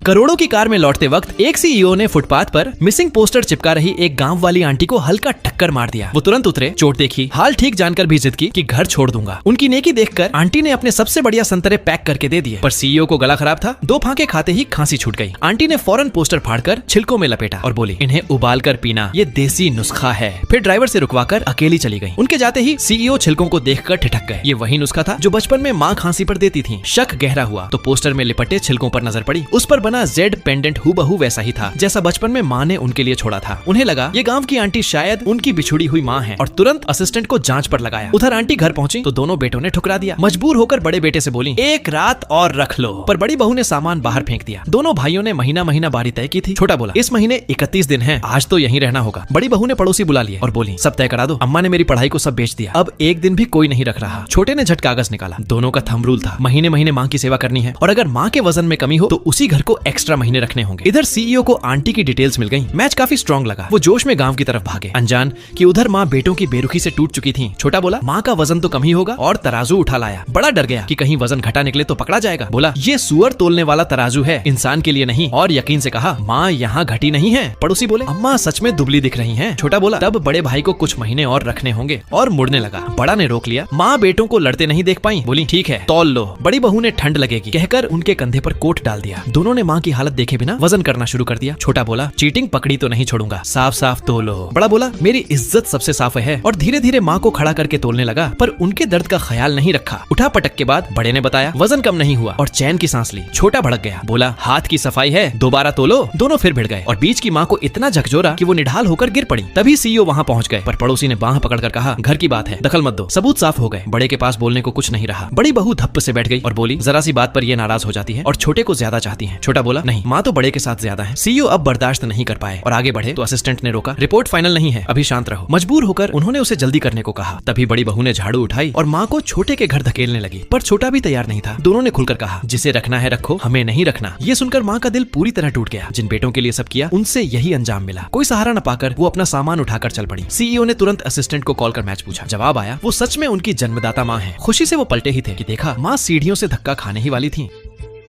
करोड़ों की कार में लौटते वक्त एक सीईओ ने फुटपाथ पर मिसिंग पोस्टर चिपका रही एक गांव वाली आंटी को हल्का टक्कर मार दिया। वो तुरंत उतरे, चोट देखी, हाल ठीक जानकर भी जिद की कि घर छोड़ दूंगा। उनकी नेकी देखकर आंटी ने अपने सबसे बढ़िया संतरे पैक करके दे दिए, पर सीईओ को गला खराब था। 2 फांके खाते ही खांसी छूट गई। आंटी ने फौरन पोस्टर फाड़कर छिलकों में लपेटा और बोली, इन्हें उबाल कर पीना, ये देसी नुस्खा है। फिर ड्राइवर से रुकवाकर अकेली चली गई। उनके जाते ही सीईओ छिलकों को देखकर ठिठक गए। ये वही नुस्खा था जो बचपन में माँ खांसी पर देती थी। शक गहरा हुआ तो पोस्टर में लिपटे छिलकों पर नजर पड़ी। उस पर बना जेड पेंडेंट हूबहू वैसा ही था जैसा बचपन में माँ ने उनके लिए छोड़ा था। उन्हें लगा ये गांव की आंटी शायद उनकी बिछुड़ी हुई माँ है और तुरंत असिस्टेंट को जांच पर लगाया। उधर आंटी घर पहुंची तो दोनों बेटों ने ठुकरा दिया। मजबूर होकर बड़े बेटे से बोली, एक रात और रख लो, पर बड़ी बहू ने सामान बाहर फेंक दिया। दोनों भाइयों ने महीना महीना बारी तय की थी। छोटा बोला, इस महीने 31 दिन है, आज तो यहीं रहना होगा। बड़ी बहू ने पड़ोसी बुला लिया और बोली, सब तय करा दो, अम्मा ने मेरी पढ़ाई को सब बेच दिया, अब एक दिन भी कोई नहीं रख रहा। छोटे ने झट कागज निकाला। दोनों का थंब रूल था, महीने महीने माँ की सेवा करनी है और अगर माँ के वजन में कमी हो तो उसी घर को एक्स्ट्रा महीने रखने होंगे। इधर सीईओ को आंटी की डिटेल्स मिल गई। मैच काफी स्ट्रॉन्ग लगा। वो जोश में गांव की तरफ भागे, अनजान कि उधर माँ बेटों की बेरुखी से टूट चुकी थी। छोटा बोला, माँ का वजन तो कम ही होगा, और तराजू उठा लाया। बड़ा डर गया कि कहीं वजन घटा निकले तो पकड़ा जाएगा। बोला, ये सुअर तोलने वाला तराजू है, इंसान के लिए नहीं। और यकीन से कहा, माँ यहाँ घटी नहीं है। पड़ोसी बोले, अम्मा सच में दुबली दिख रही हैं। छोटा बोला, तब बड़े भाई को कुछ महीने और रखने होंगे, और मुड़ने लगा। बड़ा ने रोक लिया। माँ बेटों को लड़ते नहीं देख पाई, बोली, ठीक है तौल लो। बड़ी बहू ने ठंड लगेगी कहकर उनके कंधे पर कोट डाल दिया। दोनों ने माँ की हालत देखे बिना वजन करना शुरू कर दिया। छोटा बोला, चीटिंग पकड़ी तो नहीं छोड़ूंगा, साफ साफ तोलो। बड़ा बोला, मेरी इज्जत सबसे साफ है, और धीरे धीरे माँ को खड़ा करके तोलने लगा, पर उनके दर्द का ख्याल नहीं रखा। उठा पटक के बाद बड़े ने बताया, वजन कम नहीं हुआ और चैन की सांस ली। छोटा भड़क गया, बोला, हाथ की सफाई है, दोबारा तोलो। दोनों फिर भिड़ गए और बीच की माँ को इतना झकझोरा कि वो निढाल होकर गिर पड़ी। तभी सीईओ वहाँ पहुँच गए, पर पड़ोसी ने बांह पकड़कर कहा, घर की बात है, दखल मत दो। सबूत साफ हो गए। बड़े के पास बोलने को कुछ नहीं रहा। बड़ी बहू धप्प से बैठ गई और बोली, जरा सी बात पर ये नाराज हो जाती है और छोटे को ज्यादा चाहती है। छोटा बोला, नहीं, माँ तो बड़े के साथ ज्यादा है। सीईओ अब बर्दाश्त नहीं कर पाए और आगे बढ़े तो असिस्टेंट ने रोका, रिपोर्ट फाइनल नहीं है, अभी शांत रहो। मजबूर होकर उन्होंने उसे जल्दी करने को कहा। तभी बड़ी बहू ने झाड़ू उठाई और माँ को छोटे के घर धकेलने लगी, पर छोटा भी तैयार नहीं था। दोनों ने खुलकर कहा, जिसे रखना है रखो, हमें नहीं रखना। ये सुनकर माँ का दिल पूरी तरह टूट गया। जिन बेटों के लिए सब किया, उनसे यही अंजाम मिला। कोई सहारा न पाकर वो अपना सामान उठाकर चल पड़ी। सीईओ ने तुरंत असिस्टेंट को कॉल कर मैच पूछा। जवाब आया, वो सच में उनकी जन्मदाता माँ है। खुशी से वो पलटे ही थे कि देखा, माँ सीढ़ियों से धक्का खाने ही वाली थी।